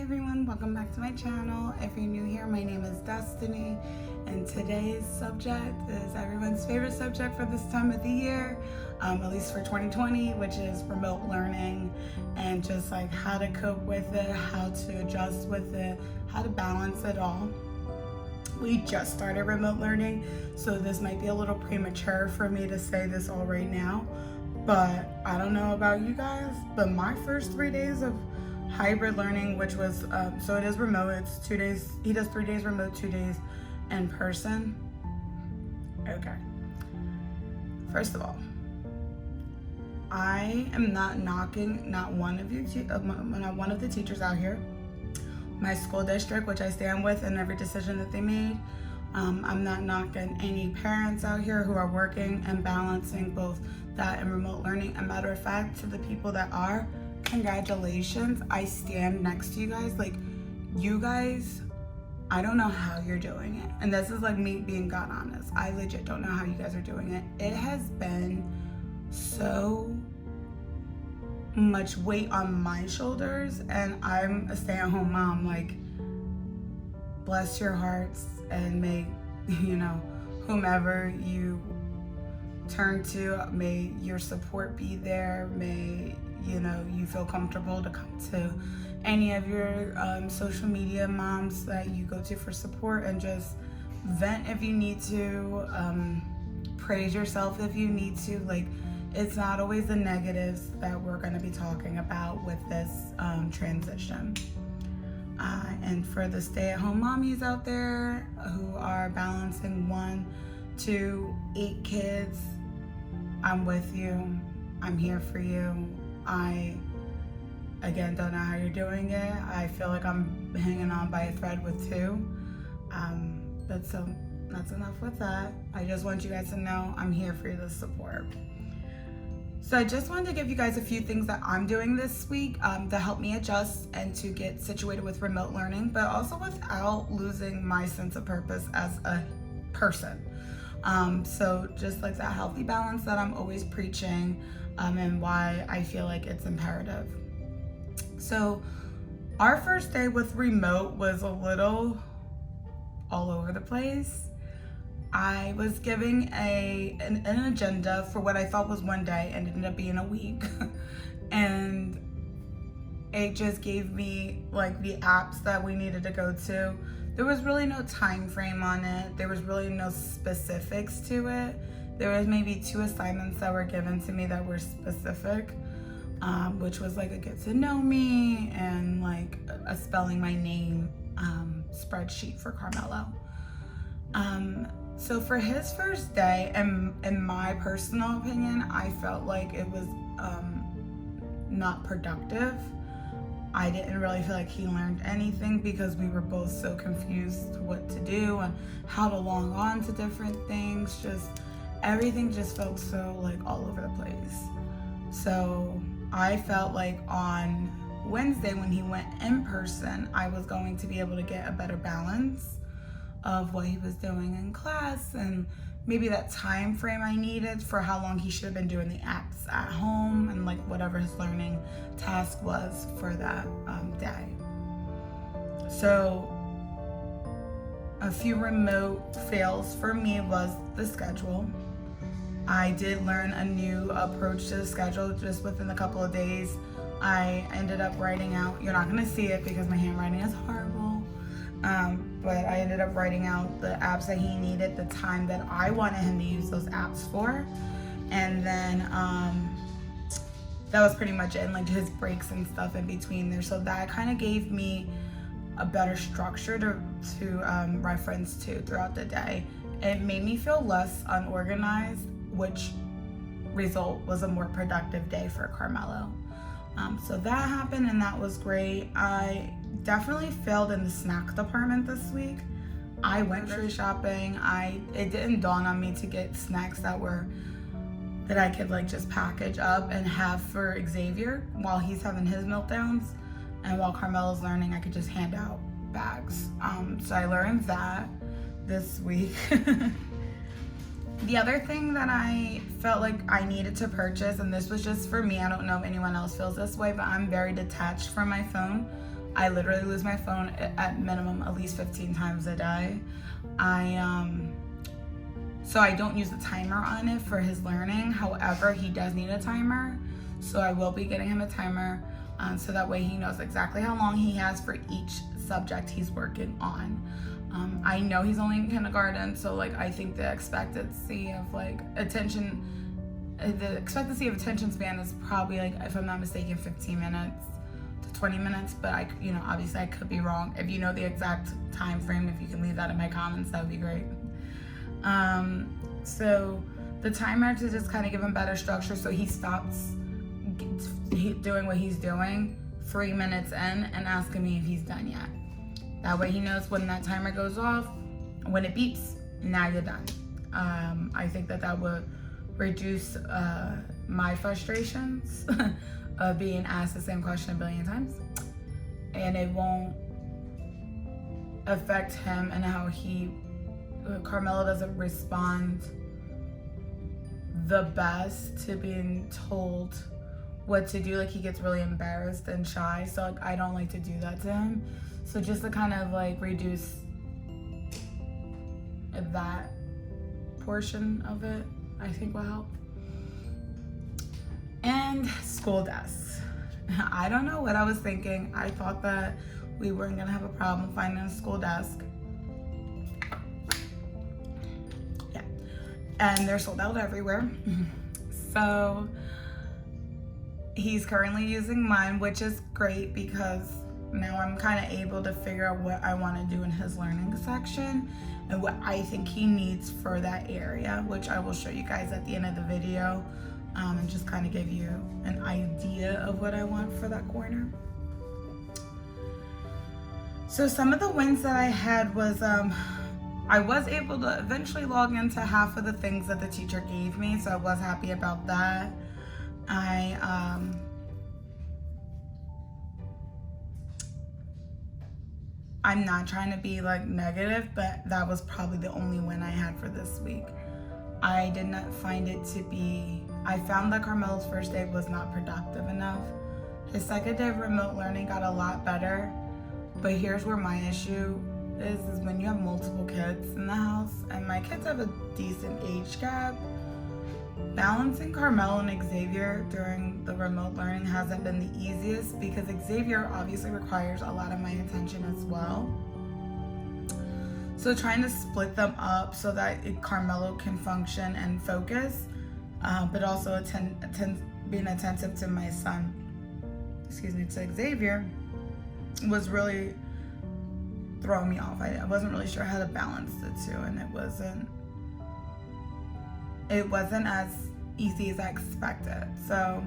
Hey everyone, welcome back to my channel. If you're new here, my name is Destiny, and today's subject is everyone's favorite subject for this time of the year, at least for 2020, which is remote learning, and just like how to cope with it, how to adjust with it, how to balance it all. We just started remote learning, so this might be a little premature for me to say this all right now, but I don't know about you guys, but my first 3 days of hybrid learning, which was so it is remote, it's 2 days, he does 3 days remote, 2 days in person. Okay, first of all, I am not knocking not one of the teachers out here, my school district, which I stand with in every decision that they made. I'm not knocking any parents out here who are working and balancing both that and remote learning. A matter of fact, to the people that are, congratulations. I stand next to you guys. Like, you guys, I don't know how you're doing it. And this is like me being God honest. I legit don't know how you guys are doing it. It has been so much weight on my shoulders, and I'm a stay-at-home mom. Like, bless your hearts, and may, whomever you turn to, may your support be there. May you feel comfortable to come to any of your social media moms that you go to for support, and just vent if you need to, praise yourself if you need to. Like, it's not always the negatives that we're going to be talking about with this transition. And for the stay-at-home mommies out there who are balancing 1 to 8 kids, I'm with you. I'm here for you. I, again, don't know how you're doing it. I feel like I'm hanging on by a thread with 2. But so that's enough with that. I just want you guys to know I'm here for you to support. So I just wanted to give you guys a few things that I'm doing this week to help me adjust and to get situated with remote learning, but also without losing my sense of purpose as a person. So just like that healthy balance that I'm always preaching, and why I feel like it's imperative. So our first day with remote was a little all over the place. I was giving an agenda for what I thought was 1 day and it ended up being a week. And it just gave me like the apps that we needed to go to. There was really no time frame on it. There was really no specifics to it. There was maybe 2 assignments that were given to me that were specific, which was like a get to know me and like a spelling my name spreadsheet for Carmelo. So for his first day, and in my personal opinion, I felt like it was not productive. I didn't really feel like he learned anything because we were both so confused what to do and how to log on to different things. Just everything just felt so like all over the place. So I felt like on Wednesday when he went in person, I was going to be able to get a better balance of what he was doing in class and maybe that time frame I needed for how long he should have been doing the apps at home and like whatever his learning task was for that day. So a few remote fails for me was the schedule. I did learn a new approach to the schedule just within a couple of days. I ended up writing out, you're not gonna see it because my handwriting is horrible, but I ended up writing out the apps that he needed, the time that I wanted him to use those apps for, and then that was pretty much it, and like his breaks and stuff in between there. So that kind of gave me a better structure to reference to throughout the day. It made me feel less unorganized, which result was a more productive day for Carmelo. So that happened, and that was great. I definitely failed in the snack department this week. I went grocery shopping. It didn't dawn on me to get snacks that I could like just package up and have for Xavier while he's having his meltdowns, and while Carmelo's learning, I could just hand out bags. So I learned that this week. The other thing that I felt like I needed to purchase, and this was just for me, I don't know if anyone else feels this way, but I'm very detached from my phone. I literally lose my phone at minimum at least 15 times a day. So I don't use a timer on it for his learning. However, he does need a timer. So I will be getting him a timer so that way he knows exactly how long he has for each subject he's working on. I know he's only in kindergarten, so like I think the expectancy of attention span is probably, like, if I'm not mistaken, 15 minutes to 20 minutes, but obviously I could be wrong. If you know the exact time frame, if you can leave that in my comments, that would be great. So the timer, to just kind of give him better structure so he stops doing what he's doing 3 minutes in and asking me if he's done yet. That way he knows when that timer goes off, when it beeps, now you're done. I think that would reduce my frustrations of being asked the same question a billion times, and it won't affect him and how Carmelo doesn't respond the best to being told what to do. Like, he gets really embarrassed and shy, so like I don't like to do that to him. So just to kind of like reduce that portion of it, I think will help. And school desks. I don't know what I was thinking. I thought that we weren't gonna have a problem finding a school desk. Yeah, and they're sold out everywhere. So he's currently using mine, which is great because now I'm kind of able to figure out what I want to do in his learning section and what I think he needs for that area, which I will show you guys at the end of the video, and just kind of give you an idea of what I want for that corner. So some of the wins that I had was I was able to eventually log into half of the things that the teacher gave me, so I was happy about that. I'm not trying to be like negative, but that was probably the only win I had for this week. I did not find it to be, I found that Carmelo's first day was not productive enough. His second day of remote learning got a lot better, but here's where my issue is when you have multiple kids in the house, and my kids have a decent age gap. Balancing Carmelo and Xavier during the remote learning hasn't been the easiest because Xavier obviously requires a lot of my attention as well. So trying to split them up so that Carmelo can function and focus, but also being attentive to my son, to Xavier, was really throwing me off. I wasn't really sure how to balance the two, and it wasn't as easy as I expected. So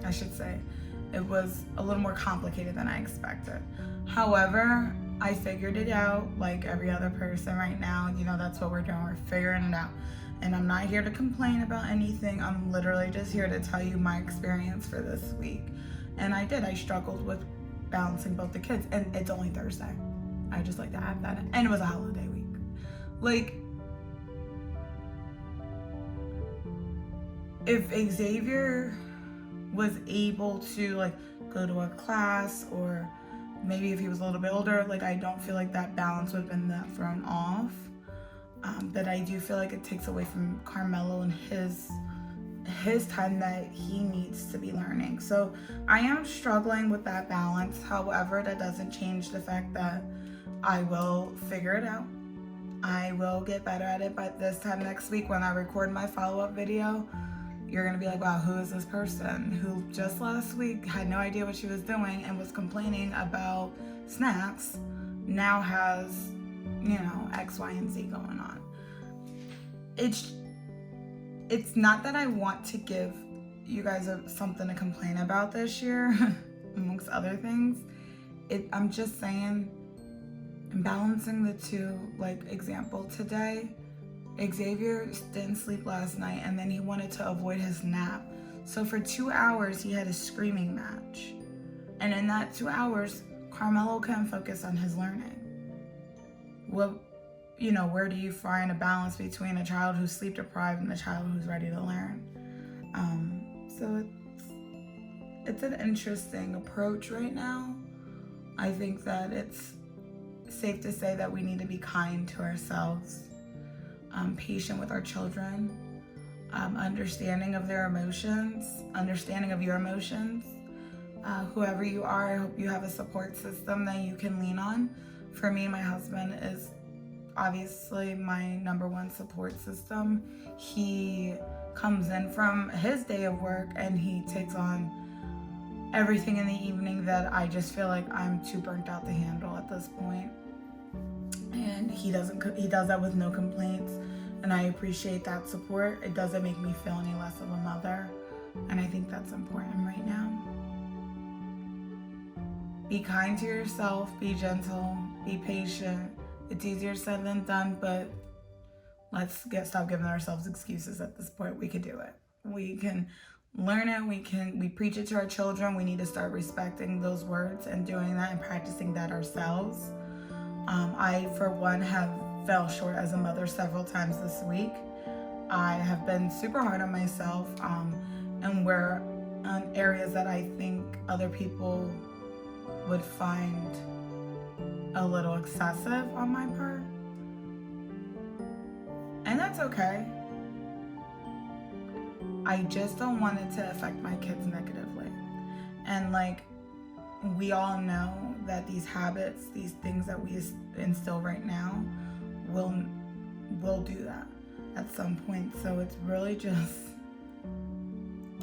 I should say it was a little more complicated than I expected. However, I figured it out like every other person right now. That's what we're doing. We're figuring it out. And I'm not here to complain about anything. I'm literally just here to tell you my experience for this week. And I struggled with balancing both the kids. And it's only Thursday. I just like to add that in. And it was a holiday week. Like, if Xavier was able to go to a class, or maybe if he was a little bit older, I don't feel like that balance would have been that thrown off. But I do feel like it takes away from Carmelo and his time that he needs to be learning. So I am struggling with that balance. However, that doesn't change the fact that I will figure it out. I will get better at it. But this time next week when I record my follow-up video, you're gonna be like, wow, who is this person who just last week had no idea what she was doing and was complaining about snacks, now has, X, Y, and Z going on. It's not that I want to give you guys something to complain about this year, amongst other things. I'm just saying, in balancing the two, example today, Xavier didn't sleep last night, and then he wanted to avoid his nap. So for 2 hours, he had a screaming match. And in that 2 hours, Carmelo couldn't focus on his learning. Well, where do you find a balance between a child who's sleep deprived and a child who's ready to learn? So it's an interesting approach right now. I think that it's safe to say that we need to be kind to ourselves, patient with our children, understanding of their emotions, understanding of your emotions. Whoever you are, I hope you have a support system that you can lean on. For me, my husband is obviously my number one support system. He comes in from his day of work and he takes on everything in the evening that I just feel like I'm too burnt out to handle at this point. And he does that with no complaints, and I appreciate that support. It doesn't make me feel any less of a mother, and I think that's important right now. Be kind to yourself, be gentle, be patient. It's easier said than done, but let's stop giving ourselves excuses at this point. We can do it. We can learn it. We preach it to our children. We need to start respecting those words and doing that and practicing that ourselves. I, for one, have fell short as a mother several times this week. I have been super hard on myself, and where on areas that I think other people would find a little excessive on my part. And that's okay. I just don't want it to affect my kids negatively. And we all know that these habits, these things that we instill right now will do that at some point. So it's really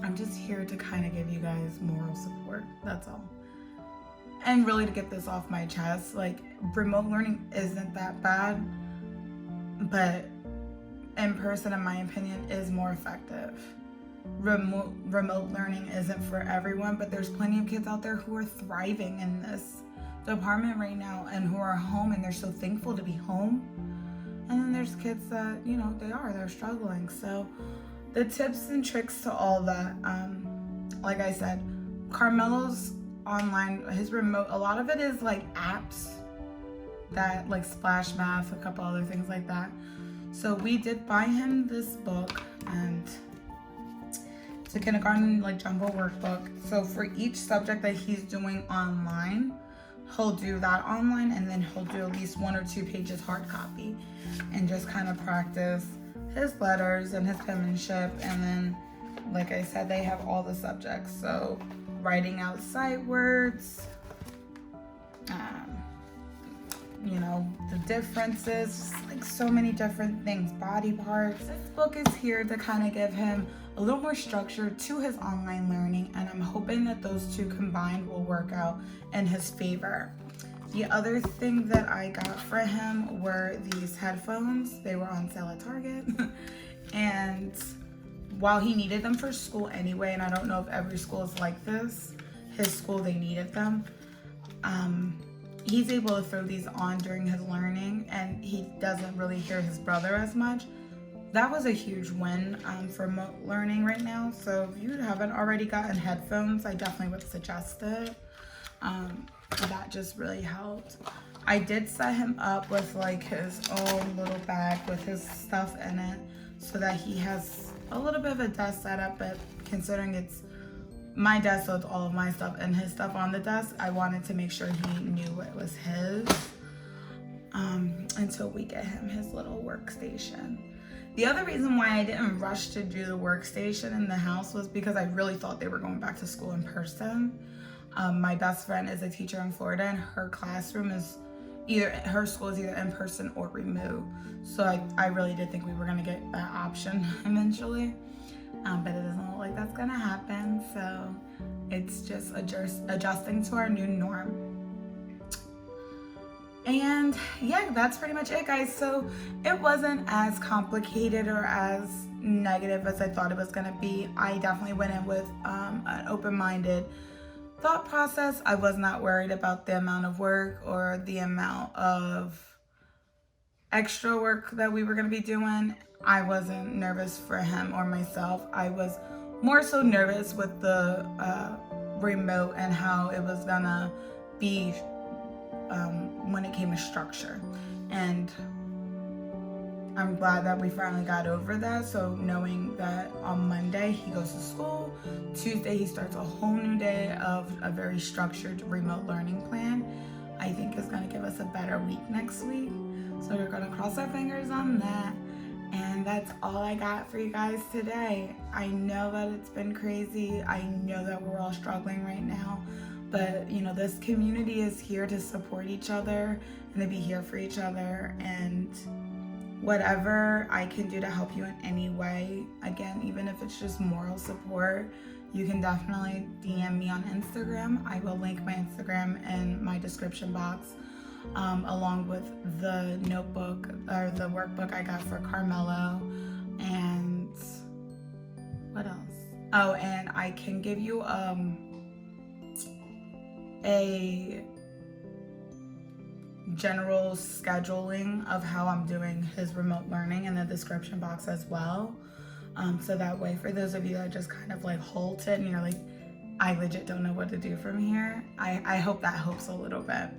I'm just here to kind of give you guys moral support. That's all. And really to get this off my chest, remote learning isn't that bad, but in person, in my opinion, is more effective. Remote learning isn't for everyone, but there's plenty of kids out there who are thriving in this department right now and who are home and they're so thankful to be home. And then there's kids that, they're struggling. So the tips and tricks to all that, like I said, Carmelo's online, his remote, a lot of it is apps that Splash Math, a couple other things like that. So we did buy him this book, and it's a kindergarten jumbo workbook. So for each subject that he's doing online, he'll do that online, and then he'll do at least 1 or 2 pages hard copy and just kind of practice his letters and his penmanship. And then, like I said, they have all the subjects. So writing out sight words, the differences, so many different things, body parts. This book is here to kind of give him a little more structure to his online learning, and I'm hoping that those two combined will work out in his favor. The other thing that I got for him were these headphones. They were on sale at Target. And while he needed them for school anyway, and I don't know if every school is like this, his school, they needed them. He's able to throw these on during his learning, and he doesn't really hear his brother as much. That was a huge win for remote learning right now. So if you haven't already gotten headphones, I definitely would suggest it. That just really helped. I did set him up with his own little bag with his stuff in it, so that he has a little bit of a desk setup, but considering it's my desk, so it's all of my stuff and his stuff on the desk, I wanted to make sure he knew it was his until we get him his little workstation. The other reason why I didn't rush to do the workstation in the house was because I really thought they were going back to school in person. My best friend is a teacher in Florida, and her classroom is her school is either in person or remote. So I really did think we were gonna get that option eventually. But it doesn't look like that's gonna happen. So it's just adjusting to our new norm. And yeah, that's pretty much it, guys. So it wasn't as complicated or as negative as I thought it was gonna be. I definitely went in with an open-minded thought process. I was not worried about the amount of work or the amount of extra work that we were gonna be doing. I wasn't nervous for him or myself. I was more so nervous with the remote and how it was gonna be when it came to structure. And I'm glad that we finally got over that. So knowing that on Monday he goes to school, Tuesday he starts a whole new day of a very structured remote learning plan, I think is going to give us a better week next week. So we're going to cross our fingers on that. And that's all I got for you guys today. I know that it's been crazy. I know that we're all struggling right now. But, you know, this community is here to support each other and to be here for each other. And whatever I can do to help you in any way, again, even if it's just moral support, you can definitely DM me on Instagram. I will link my Instagram in my description box, along with the notebook or the workbook I got for Carmelo. And what else? Oh, and I can give you a general scheduling of how I'm doing his remote learning in the description box as well. So that way, for those of you that just kind of like halted and you're like, I legit don't know what to do from here, I hope that helps a little bit.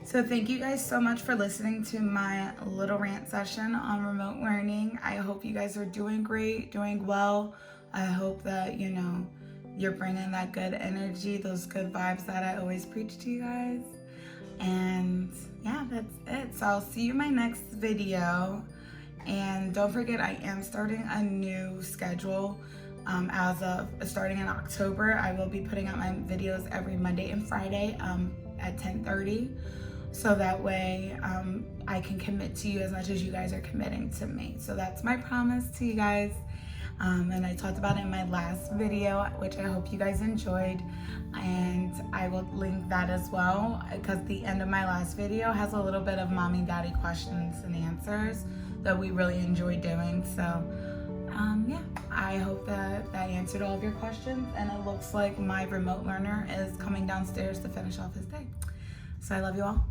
So thank you guys so much for listening to my little rant session on remote learning. I hope you guys are doing great, doing well. I hope that, you know, you're bringing that good energy, those good vibes that I always preach to you guys. And yeah, that's it. So I'll see you in my next video. And don't forget, I am starting a new schedule. As of starting in October, I will be putting out my videos every Monday and Friday at 10:30. So that way I can commit to you as much as you guys are committing to me. So that's my promise to you guys. And I talked about it in my last video, which I hope you guys enjoyed. And I will link that as well, because the end of my last video has a little bit of mommy daddy questions and answers that we really enjoy doing. So yeah, I hope that that answered all of your questions. And it looks like my remote learner is coming downstairs to finish off his day. So I love you all.